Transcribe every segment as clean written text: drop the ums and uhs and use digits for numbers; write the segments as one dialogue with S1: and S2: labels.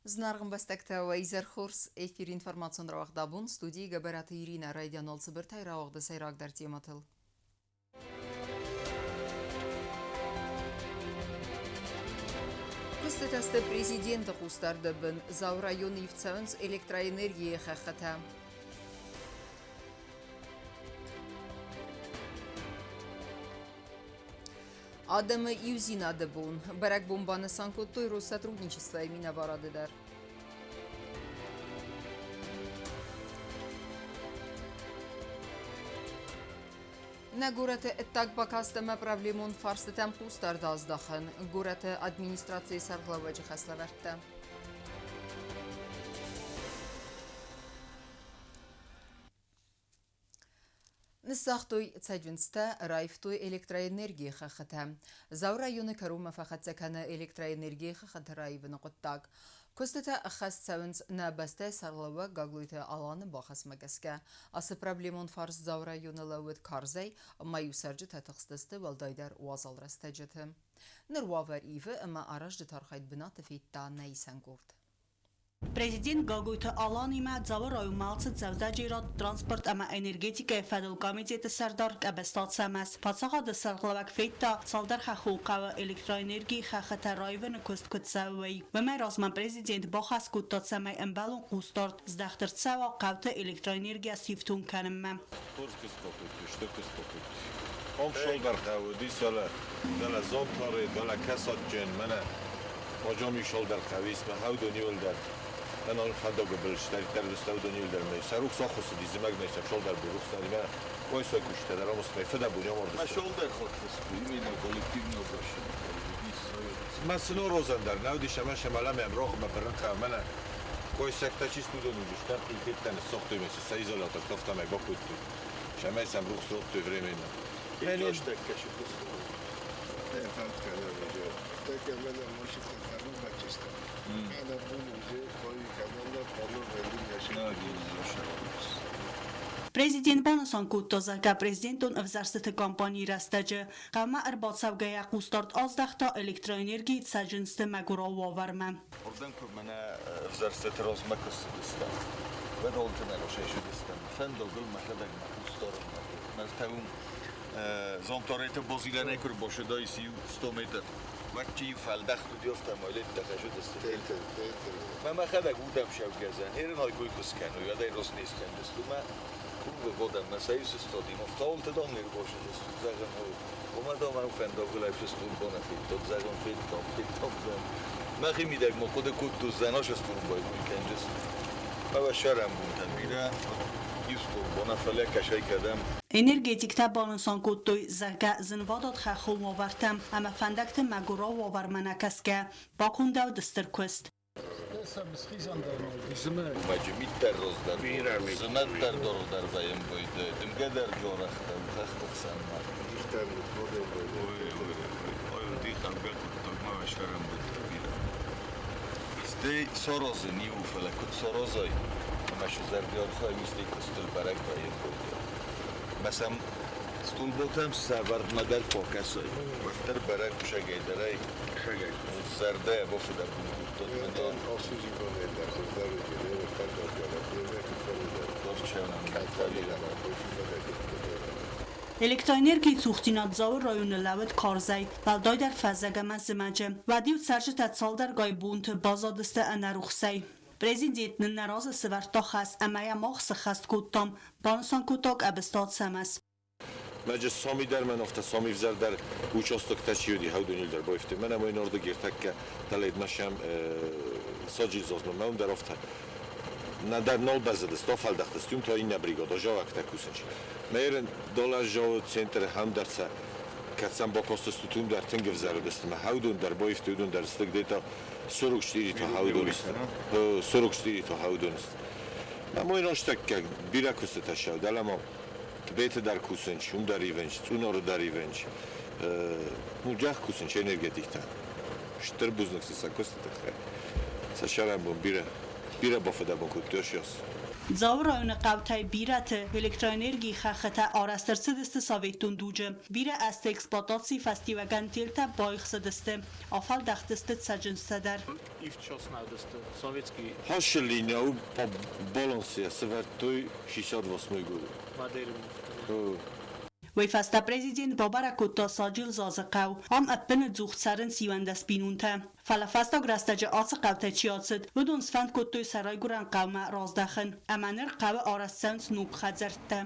S1: Знарган бастакта Вайзер Хорс эфир информацион равахдабун студии Габарата Ирина Райдианол Цыбыртай равагда сайрагдар тематыл. Кыстытасты президенті қустарды бін Зау район евцауынс электроэнергия хақыта. Адамы Юзинады бун. Барак бомбаны Санкуттой Россотрудничества имена варадыдар. На город так бакастама проблемон фарсы там пустарда аздахын. Город администрации сарглавачы хаславарта. Нысахтой цайджинста райфтой электроэнергия хахата. Зау районы карума фахатсакана электроэнергия хахата райвны qottag. Костата ахас цавынс на баста сарлава гаглуйта аланы бахас магаска. Асы проблемон фарс зау районы лауыт карзай маюсарджы татықстысты валдайдар уазалрастаджыты. Нырвавар ивы ама аражды тархайд бинаты фейтта найсан гурд.
S2: Президент Галгույթը Ալանիմա Ձավառայու մալցը Ձավդաջիրոտ տրանսպորտ ama energetika federal komiteti serdar կաբստացամաս Փացաղադը սարղլավակ ֆեյտա ցալդար խախուկավը էլեկտրոէներգի խախտա ռայվն կոստկծավեի Վմեր ասման президент բոխաս կուտոցամայ ըմբալուն կուստորտ զդախտրցավա կավտը էլեկտրոէներգիա սիվտուն կանմա
S3: شولدر خودی سال دل زانتاره دل کسات جن منه ماجامی شولدر خویس به هاو دنیول در من آن فدا گبلش در دستاو دنیول در می سروک ساخوس دیزمگ میسم شولدر بروخ سری من وایسای کشته در آموز میفدا بونیم آرد
S4: من شولدر خود خسبوی مینا کولکتیو باشه
S3: من سنو روزن در نودی شما شمالا میم روخ ما برنخ منه کوی سکتا چیز تو دنیوش در ایتن ساخته میشه سایزولاتر تفتا می با کوت شما اسم روخ سوت تو وریم
S4: Менюш таккаши пусто.
S5: Факт каналажа. Так я мене може канал бачиста. Ана бунузе кой каналда поло велин яши.
S2: Президент Банасан Кутозака президентон авзарсты компании растаджы қама арбатсавгая қустарт аздахта электроэнергии цаджинсты магурова варма.
S4: Ордан ку мене авзарсты розмакус дистан. Вед олтена рошешу дистан. Фендогл махадаг макустор. Мартаум زانتارت بازیلنه کر باشه دای 100 متر وقتی فلدخت و دیافتم مالت دخشو دسته من خدک بودم شب گزن هرن های گوی کس کنو یا دای راست نیست کن دستو من خوب بودم مسایس استادیم افتال تدام نیر باشه دستو زغن های اومدام من فنداغل ایفش استول بانه فیلتاب زغن فیلتاب زن من خیلی میدک ما خود کد دو زناش استول باید میکن دستو من و شرم بودن میره
S2: Energetikta Bansan Kuttoy Zaga Zinvadot Khachum Vartam ama Fandakte Magura Varmanakaska Bakundav Disterquest.
S4: Majmit der rozdar. Zunat der dorodar vayem boyde. Dimgader jorakhtar zakhtaxan mar.
S5: Diftar model boyde.
S4: Oy dixan bequt ma vasharam butbira. Stay soroze ni ufala kut sorozay. ماشو زردیار خواهی مثل کستل برک باید بود مثلا ستول بوتم سرورد مدل پاکسای وقتر برک شگه درای زرده بافو در بونگود داد مدل
S5: آسوزی کنه در خوددار رو جده و فردار جانب دیمه کتفاری در
S4: دار چهونم
S5: کتفاری در خوشی مدل
S2: Էլեկտրոէներգիայի ցուխտինատ զաուր ռայոնը լավետ քարզայ վալդոյ դեր ֆազագամա զմաջը վադիու ցարժը տացալդար գայբունթ բազադստը անարուխսայ Президентն նարազը սվարտոխաս ամայա մոխսը խաստ կուտտոմ բանսան կուտոկ աբստատ սամաս
S3: Մաջը սամի դար մեն ովտա սամի վզար դար ուչոստոք տաչիոդի հաուդունիլ դար բոյվտի մեն ամոյն օրդը գերտակկա դալեդ մաշամ սաջիլ զոսնում մեն դար ովտա Na dar nol bazada stofal daxtastüm to inna brigoda jovak takusinch. Meren dolar jov center hamdarsa katsam bokostustun dar tengevzaro destma haudun dar boyftudun dar stigdeta 44 to haudun ist. 44 to haudun ist. Ma moin ostakka birakusta tashav dalamo bete dar kusinch dar revenge tsunor dar revenge. Mujah kusinch energetikta. Shtrbuznaksa sakosta. Sasharam bira Bira bafada bun kutluyoruz.
S2: Zavrayını qavtay birate elektroenergi xaxata arastırsı savetun duce. Bire است eksploatacji festivagan tilta bayxsadiste. Afal daxtiste tsacinsteder.
S6: Ivčasnadiste, sovětský
S3: Hašelíňa po Bolonsia svertuj 68 gudu.
S6: moderní.
S2: Вай фаста президент Бабаракута саجل زازقاو ام اپن زوخسرن سیوندس بینونته فلا فاستا گرستاج آسقاو تچیاتسد ودون سفند کتوی سرای گران قوم رازدخن امانر قو آرستنس نوب خزرته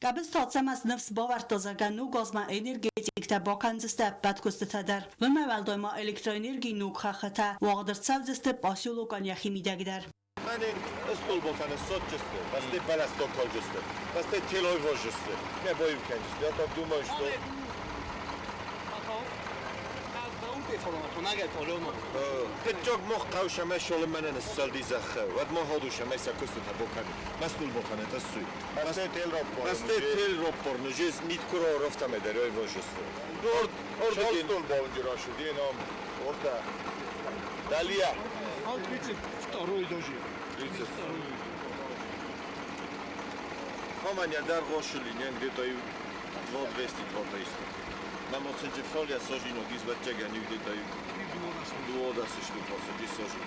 S2: قبل تاتسم از نفس باور تازگان نو گازما انرژیتیک تا باکنزسته بد کسته در و مولدای ما الکترانرژی نو خخته واقدر سوزسته پاسیولوگان یخی میدگدر
S3: من استول بوتن سوتچسته بسته بلستو کالجسته بسته تلوی واجسته نه بایم کنجسته یا تا دو ماشتو تجاگ مخ قوش همه شال منن سال دیزخه ود ما هادو شمه سکست تا بکنی مستول بوتن تسوی بسته تل رو پرنجیز نیت کرا رفتم دریای واجسته
S5: Şalstol boğunca Raşidi nam orada. Daliya.
S6: Al 32 дожи.
S3: Хаманя дар гошулинен где-то 200-200. Мамо сенче фолия сожино гизбачагани где-то 200 штук посади сожино.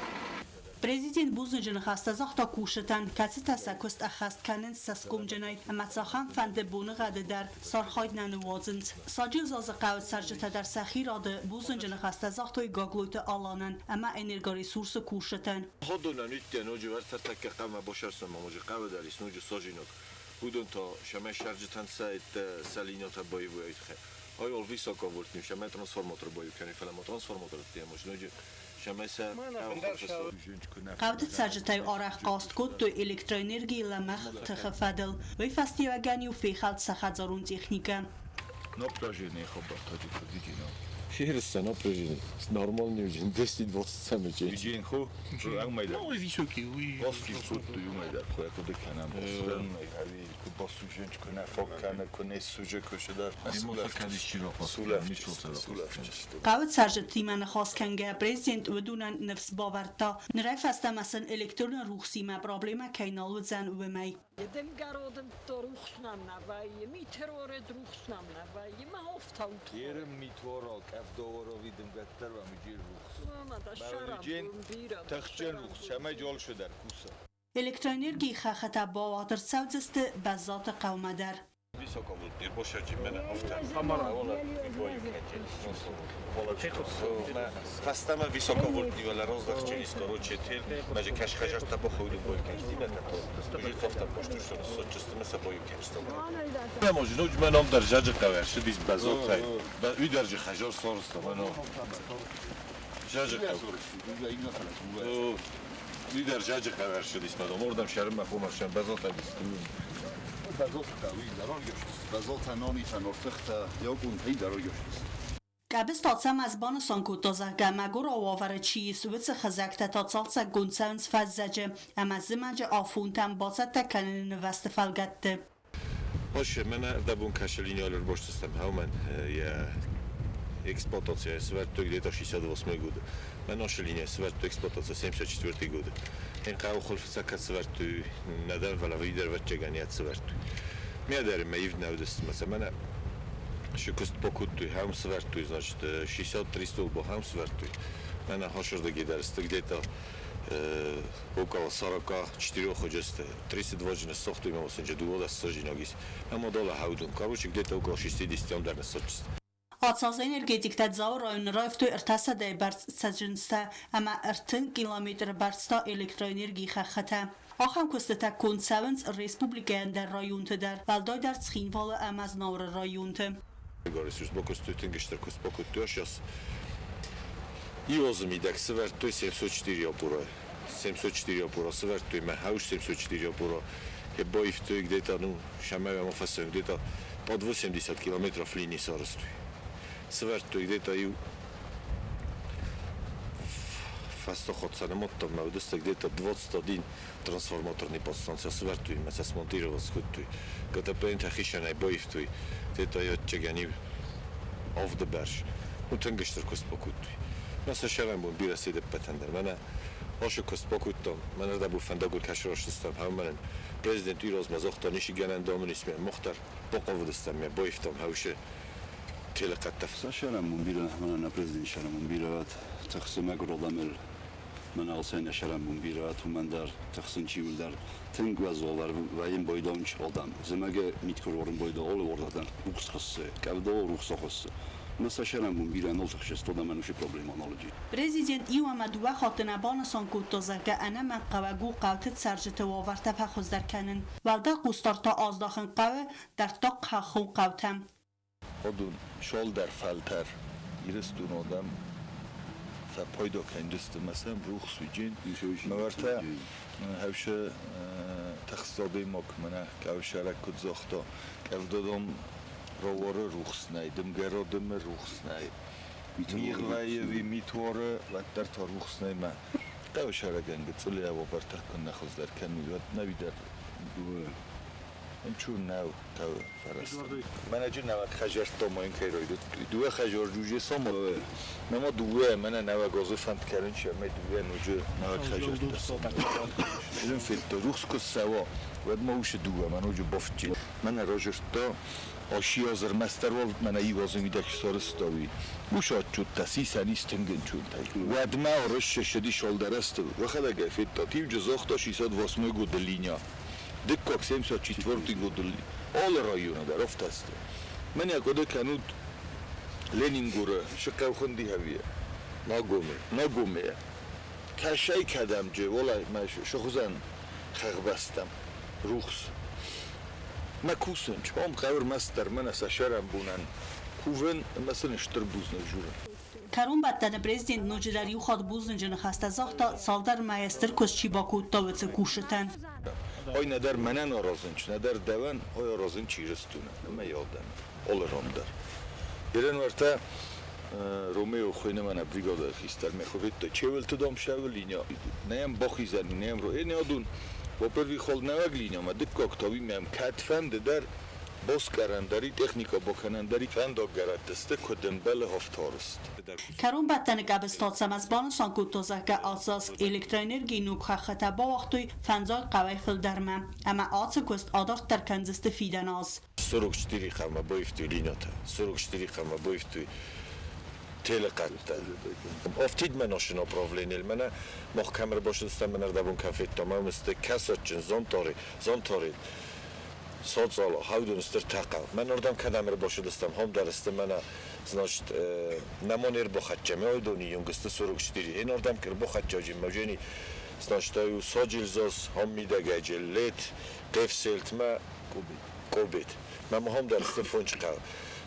S2: Президент Бузунжин хастазах та кушетан каси тасакуст ахаст канен саскум джанай аматсахан фанде буны гады дар сархайд нанувазند ساجل زازقاو سرجته در سخیر آده Buzunjin хастазах توی گاگلویت آلانن اما انرگاری سورس کوشتن
S3: خودونا نیتیا نوجو ور ترتک قام باشرسن ماموجی قاو داریس نوجو ساجینو بودن تا شما شارجتان سایت سالینات بایی باید خیر آیا اول ویساکا ولت نیم شما ترانسفورماتور بایی کنی فلما ترانسفورماتور دیاموش نوجو
S2: قوت سرجتای آرخ قاست کد تو الکترانرژی لمخ تخفدل وی فستیوگانی و فیخالت سخزارون تکنیکه
S4: Напряжение хоббат дигино.
S3: Хирстен напряжение. Нормальный уже 10-20 самый день.
S4: Дигин хо, агмайда.
S6: Ну, высокий, oui.
S4: Баски суту юмайда, хо я куда канам. Стан, али, басу женчку на фоккана, коне суже кошедар.
S2: قوت سرجت تیمان خاص کنگه پرزیدنت ودونن نفس باورتا نرای فسته مثلا الکترون روخسی ما پرابلیما کینال و زن و می
S7: Delgarodem to ruchsnam navai, mi terrore ruchsnam navai, ma oftaut.
S4: Yerem mitvorok, avdoro vidim gatter va mijir ruchs.
S7: Ma da sharam bira.
S4: Taxchen ruchs, shama jol shudar kusa.
S2: الکترانرژی خختا با وادر سوزست بزات قوم در
S3: Високо вултир бошачи мене офта.
S6: Хамара.
S3: Фастама високо вултни вала роздахченис короче тел, маже кашхажар та бохойду бой кашти мета то. Уже тофта пошту што сочестме са бой кашти. Не може ноч меном држаџа каверши дис базотай. Ба ударжи хажар сорсто мено. Жаџа кавер. Удар жаџа каверши дис мено. Мордам шарма хумашам базотай дис.
S2: قبض تاتسم از بان سانکوت دازه گمگور آوار چیز و چه خزکت تا تالسا گونسنس فزجه اما زمنج آفونتم بازد تکنن نوست فلگته
S3: باشه من دبون کشلینی آلر باشتستم هاومن یا eksploatacja svertu где-то 68 года. من آشلینی سvertu eksploatacja 74 года. این قاو خلفت سکت سvertu ندار ولی ویدر و چگانیت سvertu. میادر میف نودست مثلا من شکست پکوت هم سvertu значит 63 стол با هم سvertu. من هاشردگی درست где-то около 44 ходжесте 32 жена сохту имamo сенже дуода сожиногис амо дола хаудун короче где-то около 60 он дарне сочест
S2: آتساز انرژیتیک تزاور رایون رایفتو ارتاسا دی برس سجنسته اما ارتن کیلومتر برستا الکترانرژی خخته آخام کسته کنسونس ریسپوبلیکن در رایون در والدای در سخینوال ام از نور رایون
S3: گاریسوس بکستو تنگشتر کست بکتو اشیاس ایوز میدک سورتوی 704 опора 704 опора сверху ме хауш 704 опора je boiftoj где-то ну шамева фасен где-то под 80 километров линии соростуй сверху где-то и фасто ходсане мотом мавдеста где-то 21 трансформаторни подстанция сверху ме се смонтировал скутуй когда пента хишане boiftoj где-то ја чегани off the berg ну тенгештер кост покутуй مثلا شرم بون بیرسیده بتندر من هاشو کست باکوتم من ردا بو فندگل کشراش دستم هم من پرزیدنت ایروز مزاختا نیشی گلن دامن اسمی مختار باقو دستم من بایفتم هاوشه تلقت تفسیر
S8: شرم بون بیره من نه پرزیدنت شرم بون بیره تقسیم اگرودامل من alsayna şaran bun bira tumandar taqsin çivildar tengvazolar ve in boydan çaldan zemege mitkorun boyda ol oradan ruxsası kavdo ruxsası mesela şaran bun bira nol taxşes da men şu problem analoji
S2: Prezident İvamadova xatinabana sankutozaka ana maqavagu qavtit sarjete wavarta paxuzdarkanin valda qustarta azdaxın qave dar taq xaxu qavtam
S4: odun shoulder falter iristun odam پایدو کنجست مثلا روخ سویجین مورتا هوشه تخصابی مکمنه که هوشه رکود زختا که دادم رواره روخس نای دمگرا دم روخس نای میغوایی وی میتواره و در تا روخس نای من که هوشه رگنگ تلی او برتا کن نخوز در کنی و نبی در چون ناو تا فرست من اجی نوک خجرت تا ما این که روی دوه خجر جوجه سامو نما دوه من نوک گازو فند کردن چه می دوه نوجه نوک خجرت دست این فیلتر روخس کس سوا ود ما وش دوه من نوجه بافتی من راجرت تا آشی آزر مستر و من ای وازه میده که سارستاوی وشات چود تسی سنیستنگن چون تایی ود ما رش شدی شالدرست و خدا گفت تا تیو جزاخت 600 واسمه گودلینیا دکاک 704 گودلی آل رایونه در افت است من یکوده کنود لنینگوره شکر خوندی هویه نگومه کشای کدم جه والای من شخوزن خق بستم روخس ما کوسن چون قبر مستر من از شرم بونن کوون مثلا اشتر بوزن جورن
S2: Karun battane prezident nojidari u xad buzunjene xasta zaxta saldar mayester kosçi baku tavetse kuşeten.
S4: Ay nedar mene narazınç, nedar deven, ay arazın çiğristune, ama yadem, olurum der. Yeren varta Romeo xoyne mene brigada xister mexovet da çevel tadam şevel linya. Neyem baxizani, neyem ro. Ne adun, با پروی خال نوگلین آمده کاکتابی میم کتفند در باز کردندری تکنیکا با کنندری فند آگرد دسته کدن بله هفتارست.
S2: کرون بدتن قبستاد سمزبان سانکوت توزک آساس الکترانرگی نوک خطا با وقتی فنزای قوی خل درمه اما آتس کست آداخت در کنزست فیدناز.
S3: سرگشتری خمه بایفتوی لیناته سرگشتری خمه بایفتوی تلقت افتید من آشنا پروفلینیل منه محکم رو باشه دستم من اردبون کفیت تمام است کسات چن زانتاری سات سالا هاودون استر تقل من اردم کدام رو باشه دستم هم درست منه значит نمونیر بخت جمعی دونی یونگست سرگشتری این اردم که بخت جاجی موجینی значит аю ساجیلزاز هم میده گجلیت قفسلت ما کوبیت من هم درست فونچ قل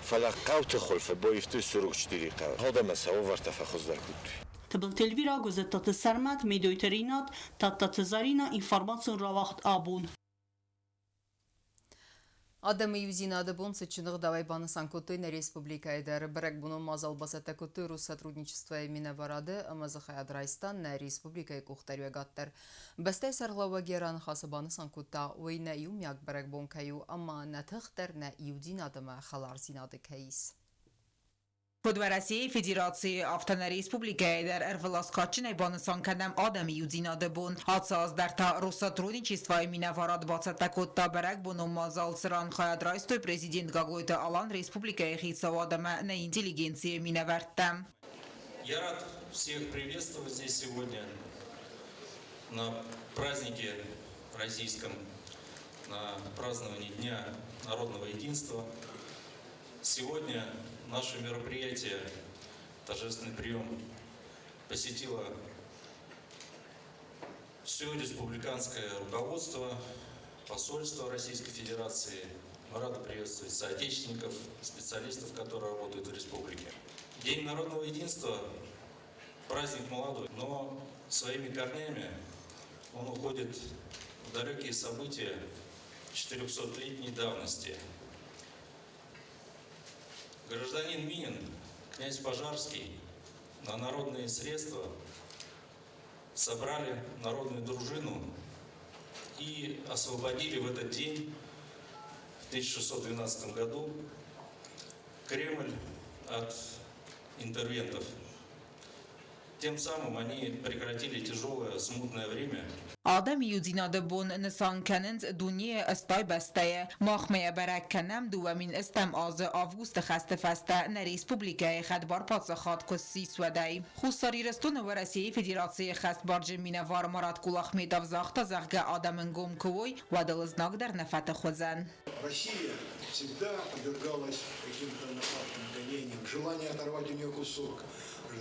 S3: فلق قوت خلفه با یفته سرگشتری قل هذا مساو ورتفع خوز در کودی
S2: تبل تلویرا گذشت سرمت میدویترینات تا تزارینا اینفورماسیون را وقت آبون.
S1: Adamı yüzinadı бон сычных давай баны санкотойна республикая дар брак буну мазал басата коты рус сотрудничества именно варады амазахай адрайстан на республикая кухтарю гаттар бастай сарлава геран хасабаны санкота ойна юм як брак бон каю ама на тахтар на юдинадыма халар зинады кайс.
S9: Podvarasiye Federatsiye Avtana Respublikaya در ارولاسکاچن بانسان کدم آدمی یودیناده بون حادثاز در تا روساترونیچیستوای مینواراد باست تکوت تا برک بونو مازال سران خواهد رایستوی پرزیدنت گاگویت آلان Республикая خیصا آدم на интеллигенции миновартам.
S10: Я рад всех приветствовать здесь сегодня на празднике российском, на праздновании Дня народного единства. Сегодня наше мероприятие, торжественный прием, посетило все республиканское руководство, посольство Российской Федерации. Мы рады приветствовать соотечественников, специалистов, которые работают в республике. День народного единства – праздник молодой, но своими корнями он уходит в далекие события 400-летней давности. Гражданин Минин, князь Пожарский, на народные средства собрали народную дружину и освободили в этот день, в 1612 году, Кремль от интервентов. Тем самым они прекратили тяжелое смутное время.
S9: Adam یودینا دبون نسان کنند دنیا استای بسته مخمه برک کنم دوامین استم آز آوگوست خسته فسته نریس پوبلیکه خدبار پادسخات کسی سودای خوستاری رستون ورسی فدراسیی خست بارج مینوار مراد کلاخ میداو زاخت زغگ آدمن گم کوی و دلزناک در نفت خوزن.
S11: Россия всегда подвергалась каким-то нападкам, гонениям, желание оторвать у нее кусок,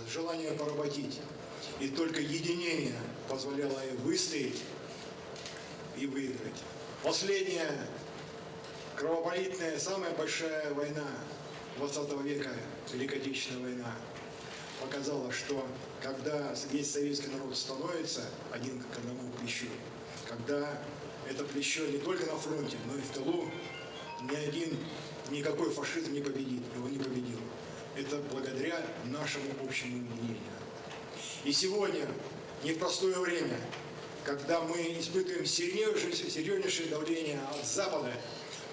S11: желание поработить. И только единение позволяло ей выстоять и выиграть. Последняя кровопролитная, самая большая война 20 века, Великая Отечественная война, показала, что когда весь советский народ становится один к одному плечу, когда это плечо не только на фронте, но и в тылу, никакой фашизм не победит, его не победил. Это благодаря нашему общему единению. И сегодня, не в простое время, когда мы испытываем серьезнейшее давление от Запада,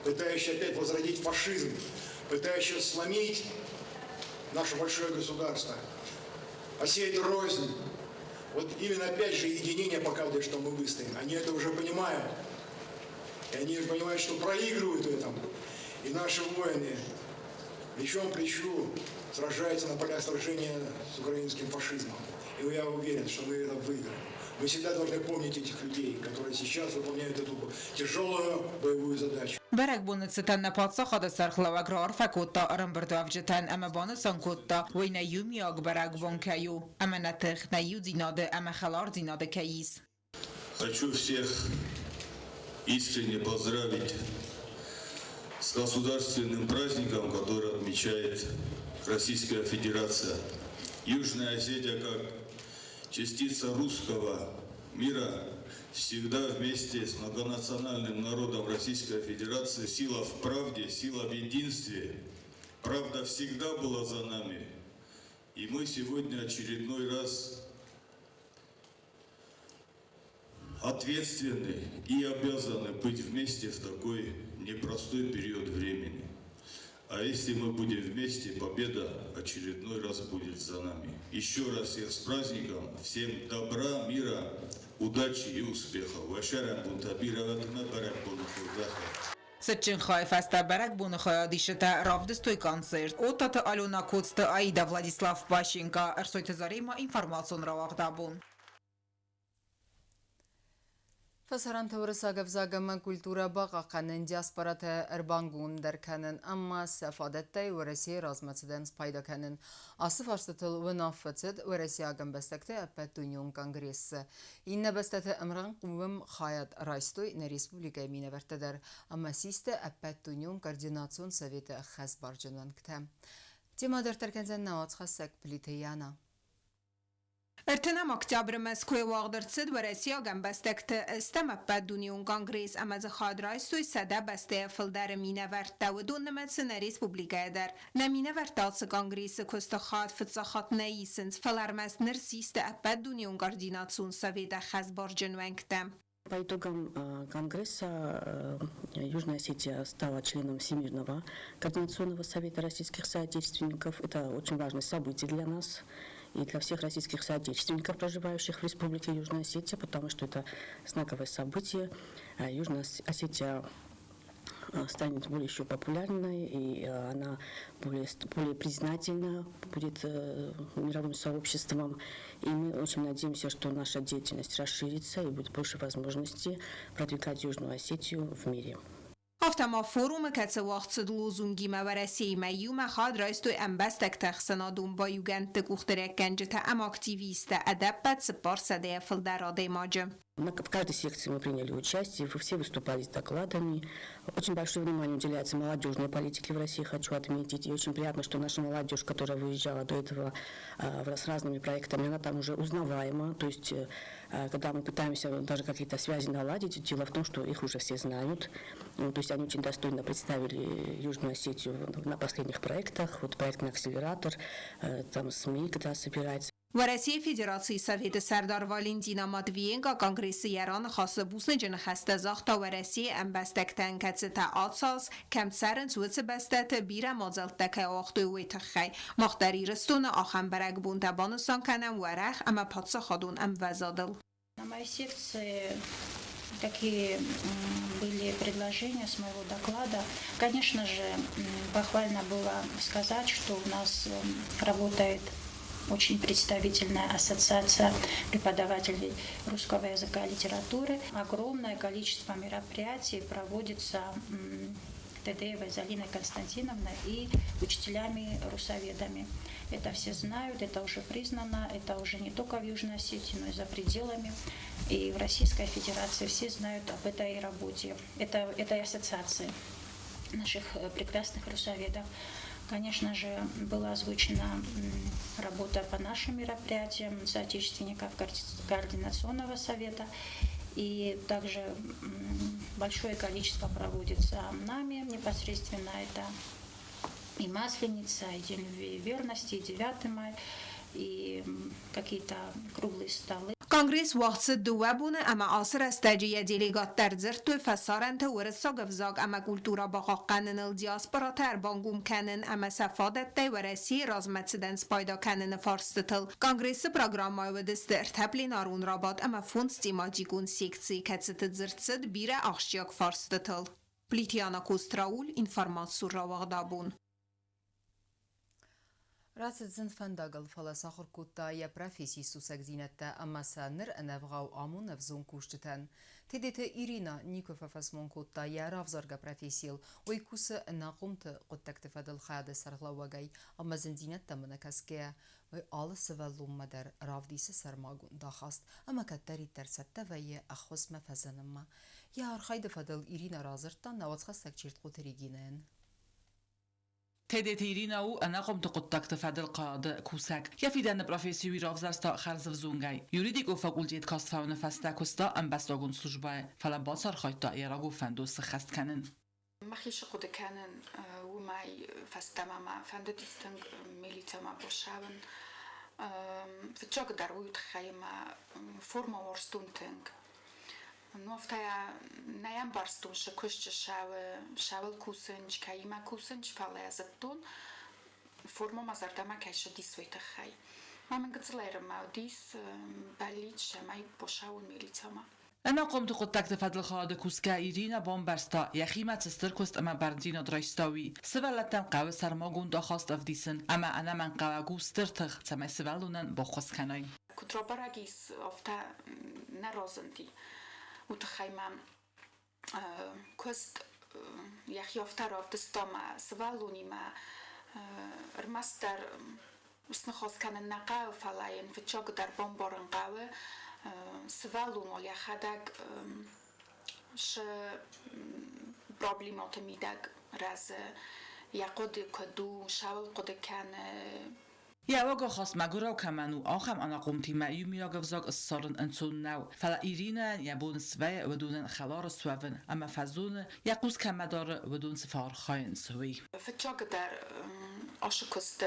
S11: пытающее опять возродить фашизм, пытающее сломить наше большое государство, посеять рознь, вот именно опять же единение показывает, что мы выстоим. Они это уже понимают. И они понимают, что проигрывают в этом. И наши воины плечом к плечу сражаются на полях сражения с украинским фашизмом. И я уверен, что мы это выиграем. Мы всегда должны помнить этих людей, которые сейчас выполняют эту тяжелую боевую задачу.
S9: برک بونتستن نپادسا خود سرخلوگ را فکوتا ارمبردو افجتن اما بانسان کوتا وی نیوم یاگ برک بونکیو اما نتخ نیو دیناده اما خلار دیناده کییز.
S12: Хочу всех искренне поздравить с государственным праздником, который отмечает Российская Федерация. Южная Осетия, как частица русского мира, всегда вместе с многонациональным народом Российской Федерации. Сила в правде, сила в единстве. Правда всегда была за нами. И мы сегодня очередной раз ответственны и обязаны быть вместе в такой непростой период времени. А если мы будем вместе, победа очередной раз будет за нами. Еще раз всех с праздником, всем добра, мира, удачи и успехов. Вашарам бунтабировать на
S9: Счин خواهی است برک بون خیادیشت رافدستوی کانسرت او تا آلونا کوست آیدا ولادیسلاف باشینکا ارسوی تزاری ما اینفورماسیون را واقع بون.
S1: فسران تورسا گفزاگم کلتورا باقا قنن دیاسپارات اربانگون در کنن اما سفادت تای ورسی رازمتدن پایدا کنن آصف ارستل و نافتد ورسی آگم بستکت اپت دنیون کانگریس این نبستت امران قوم خاید رایستوی نریسپولیکای مینه ورتدر اما سیست اپت دنیون کاردیناتسون سویت خز بارجنوان کتم تیما در ترکنزن نوات خسک پلیتیانا
S13: ارتنام اکتبر مسکوی واقدرتسد و رسیا گم بستکت استمپد دنیون کانگریس امز خادرایستوی سده بسته فلدر مینه ورد و دون نمتس نریس پوبلیگه در نمینه ورد کانگریس کست خاد فتساخات نیسنز فلرمست نرسیست اپد دنیون کاردیناتسون سویده خز بارجنوان کتم.
S14: По итогам Конгресса Южная Осетия стала членом Всемирного координационного совета российских соотечественников. Это очень важное событие для нас и для всех российских соотечественников, проживающих в Республике Южная Осетия, потому что это знаковое событие. Южная Осетия станет более еще популярной, и она более признательна будет мировым сообществом. И мы очень надеемся, что наша деятельность расширится и будет больше возможностей продвигать Южную Осетию в мире.
S13: افتما فوروم کت وقت لوزونگی مورسی میوم خاد رایستوی امبستک تخصنادون با یوگنت گوخترک گنجت ام اکتیویست ادبت سپار سده فلدراده ماجم.
S14: В каждой секции мы приняли участие, все выступали с докладами. Очень большое внимание уделяется молодежной политике в России, хочу отметить. И очень приятно, что наша молодежь, которая выезжала до этого с разными проектами, она там уже узнаваема. То есть, когда мы пытаемся даже какие-то связи наладить, дело в том, что их уже все знают. То есть, они очень достойно представили Южную Осетию на последних проектах. Вот проектный акселератор, там СМИ, когда собирается.
S13: و رئیس فدراسیون سوئد سردار والنتینا ماتویینگا کنگرس ایران خاص بوسن جن خسته زاخت و رئیس امبستکتن کتستا آتساس کم سرن سوت بستت بیر مازلتک آخت و تخی مختاری رستون آخم برگ بون تبانستان کنم و رخ اما پاتس خادون ام وزادل.
S15: На моей секции какие были предложения с моего доклада. Конечно же, похвально было сказать, что у нас работает очень представительная ассоциация преподавателей русского языка и литературы. Огромное количество мероприятий проводится Тедеевой Залиной Константиновной и учителями-русоведами. Это все знают, это уже признано, это уже не только в Южной Осетии, но и за пределами. И в Российской Федерации все знают об этой работе, этой ассоциации наших прекрасных русоведов. Конечно же, была озвучена работа по нашим мероприятиям соотечественников Координационного совета. И также большое количество проводится нами непосредственно. Это и Масленица, и День любви и верности, и 9 мая, и какие-то круглые столы.
S13: کنگرس وقت دوابونه اما آسر استجیه دیلیگات در زرتو فسارنت ورسا گفزاگ اما کلتورا باقا قنن الدیاسپرا تر بانگوم کنن اما سفادت دی ورسی رازمتسدنس پایدا کنن فارستتل کنگرس پروگرام و دست ارتبلی نارون راباد اما فونستی ماجیگون سیکتسی کتست زرتسد بیره آخشیاک فارستتل پلیتیانا کوستراول اینفارماسور را واغدابون.
S1: راسد فندقل فلساخر كوتا يا بروفيسي سوسك زينتا أما سانر أنفغاو آمون نفزون كوشتتن تدت إيرينا نيكوفا فاسمون كوتا يا رافزارغا بروفيسيل ويكوس ناقومت قد تكتفاد الخيادة سرغلاوغاي أما زنزينتا منكاسكيا وآل سوالوم مدر رافديس سرماغون داخست أما كتاري ترستا ويا أخوص مفزنما يا أرخايد فادل إيرينا رازرتا نواتخستك چيرت قوتريجينين
S16: تدت إيرينا و أنا قمت قد تكتفاد القادة كوساك يفيدان بروفيسيوي رافزارستا خرزف زونغاي يريديك فاكولتيت كاست فاون فاستا كوستا أم بستاغون سلوجباي فلباصر خايتا يراغو فندوس خست كانن
S17: مخيش قد كانن وماي فاستماما فندتيستن ميليتما بوشاون فتشاق دارويت خيما فورما ورستونتنج نوفتايا نيام بارستون شكوشت شاول كوسنج كايما كوسنج فالازتون فورما مازردما كايش ديسويت خاي ما من قتلير ما ديس باليت شماي بوشاون ميليتما
S16: أنا قمت قد تكتفاد الخادة كوسكا إيرينا بومبرستا يخيمة تستر كوست أما بردينا درايستاوي سوالتن قاوة سرماغون داخاست أفديسن أما أنا من قاوة سترتخ تما سوالونن بخوص كناي
S17: كترابراغيس أفتا نرازندي وتخيما كوست يخي أفتر أفتستما سوالوني ما رمستر سنخوص كان النقاو فلاين فتشاق در بومبورن قاوة سوالون ولی خداك ش проблемات میداگ راز یقود کدو شاول قد کن
S16: يا وجه خاص مجرى وكمانو آخم أنا قمتي ما يوم يلاقي فزاق الصارن أنتون ناو فلا إيرينا يبون سوي ودون خلار سوافن أما فزون يقوس كمدار ودون سفار خاين سوي
S17: فتشاق در آشکست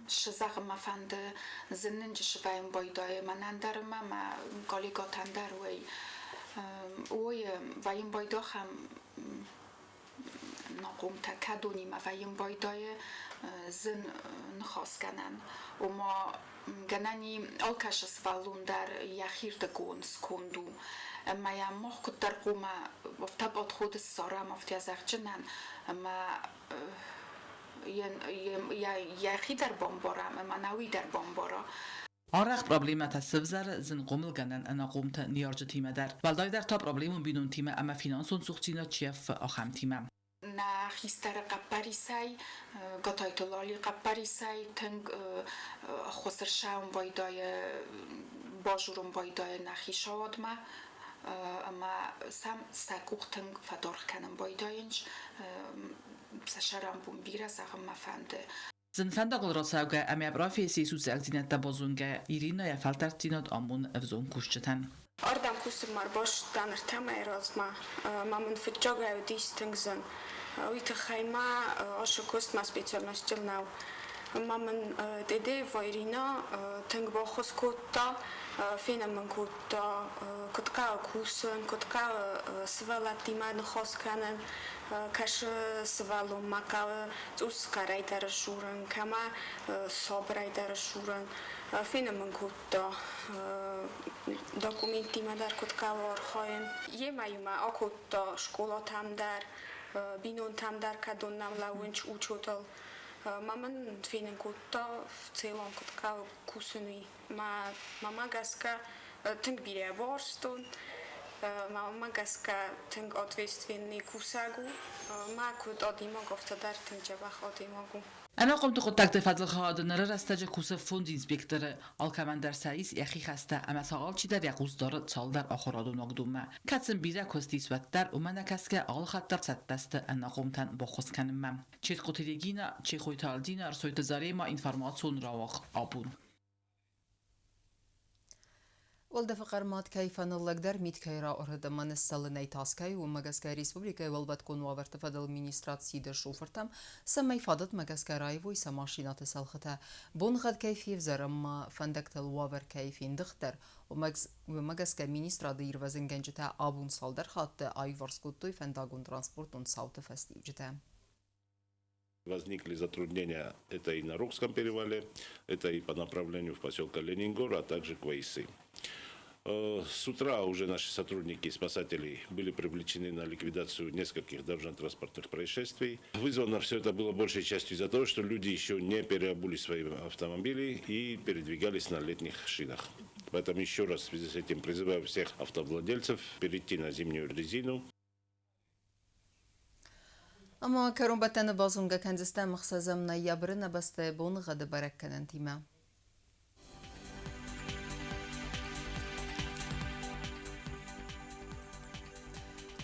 S17: شزاق ما فند زننج شویم بایدای منندر ما گالیگاتندر وی ویم بایدا هم نقوم تکدونی ما ویم بایدای زن نخواست کنن و ما گنانی آلکش سوالون در یخیر دگون سکندو اما یا مخ کد در قوم وفتباد خود سارم افتی از اخجنن اما یخی در بامبارم اما نوی در بامبارا
S16: آرخ پروبلیمات سوزر زن قومل گنن انا قومت نیارج تیمه در ولدای در تا پروبلیمون بینون تیمه اما فینانسون سوختینا چیف آخم تیمم
S17: نه خیستر قبری سای گتایت لالی قبری سای تنگ خسر شاون بایدای باجورم بایدای نخیشاد ما اما سم سکوخ تنگ فدارخ کنم بایداینج سشرم بون بیره زغم مفنده
S16: زن فندقل راساوگا اما برافیسی سوز اگزینت دبازونگا ایرینا یا فلترتینات آمون افزون کشتن
S18: Ардам кусмар бош танер тема разма мамун фитжага дистингзен уйта хайма аша кост ма специальностил нау مامن دیده وایرینا تنگ با خسکوتا فینا من کوتا کتکا کوسن کتکا سوالاتی من خاص کنن کاش سوالو مکاو اوس کارای در شورن کما صبرای در شورن فینا من کوتا دکومنتی من در کتکا وارخاین یه مایوما آکوتا شکولا تام در بینون تام در کدون نم لاونچ اوچوتل مامن فینن کوتا целом кутка кусуни мама гаска тинг бире ворстон мама гаска тинг ответственный кусагу ма куд одимо гофтадар тинг жабах одимогу
S16: أنا قمت قطعت فضل خواهد نره رستج کوس فوند اینسپکتر آلکمندر سعیس یخی خسته اما ساقال چی در یقوز دارد سال در آخراد و نقدومه کتسن بیره کستیس و در اومنه کس که آل خطر ست دست انا قمتن با خوز کنم من چیت قطریگینا چی خویتالدینا رسویت زاره ما اینفرماتسون راوق آبون
S1: والدفقر ماد كيفان اللقدر ميت كيرا أرد من السلني تاسكي ومجاسكا ريسبوبليكا والبت كون وابرت فدل مينيستراتسي در شوفرتم سمي فادت مجاسكا رايفو يسماشينات سلخته بون غد كيفي فزرم فندكت الوابر كيفين دختر ومجاسكا مينيسترا دير وزنجنجتا آبون سالدر خط айворскуттой фендагун транспортун саута фестивжета.
S19: Возникли затруднения, это и на Рокском перевале, это и по направлению в поселка Ленингор, а также к Вейсы. С утра уже наши сотрудники и спасатели были привлечены на ликвидацию нескольких дорожно-транспортных происшествий. Вызвано все это было большей частью из-за того, что люди еще не переобули свои автомобили и передвигались на летних шинах. Поэтому еще раз в связи с этим призываю всех автовладельцев перейти на зимнюю резину.
S1: اما کرون بتن بازونگا کنزسته مخصوصم نیابرن بسته بون غد برک کنن تیمه.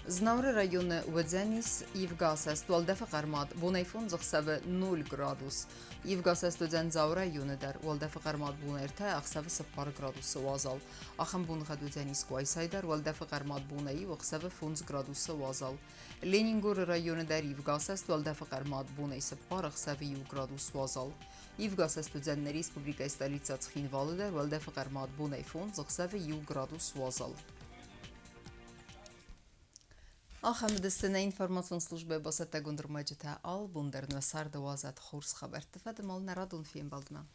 S1: Знаур районы Уэдзенис Евгасес Туалдефа Кармат Бунайфон захсаве 0 градус. Евгасес Тудзен Заур районы дар Уалдефа Кармат Бунайрте ахсаве 0 градус вазал. Ахам Бунха Тудзенис Куайсайдар Уалдефа Кармат Бунай вахсаве 0 градус вазал. Ленингор районы дар Евгасес Туалдефа Кармат Бунай 0 ахсаве 1 градус вазал. Евгасес Тудзен Республика столица Цхинвалы дар Уалдефа Кармат Бунайфон захсаве 1 градус вазал. آخر دستنا اینفرماسیون служби با ستگون در مجتمع آل بندر نوسر دوازد خورس خبر تفاد مال نرادون فیم بالدنا.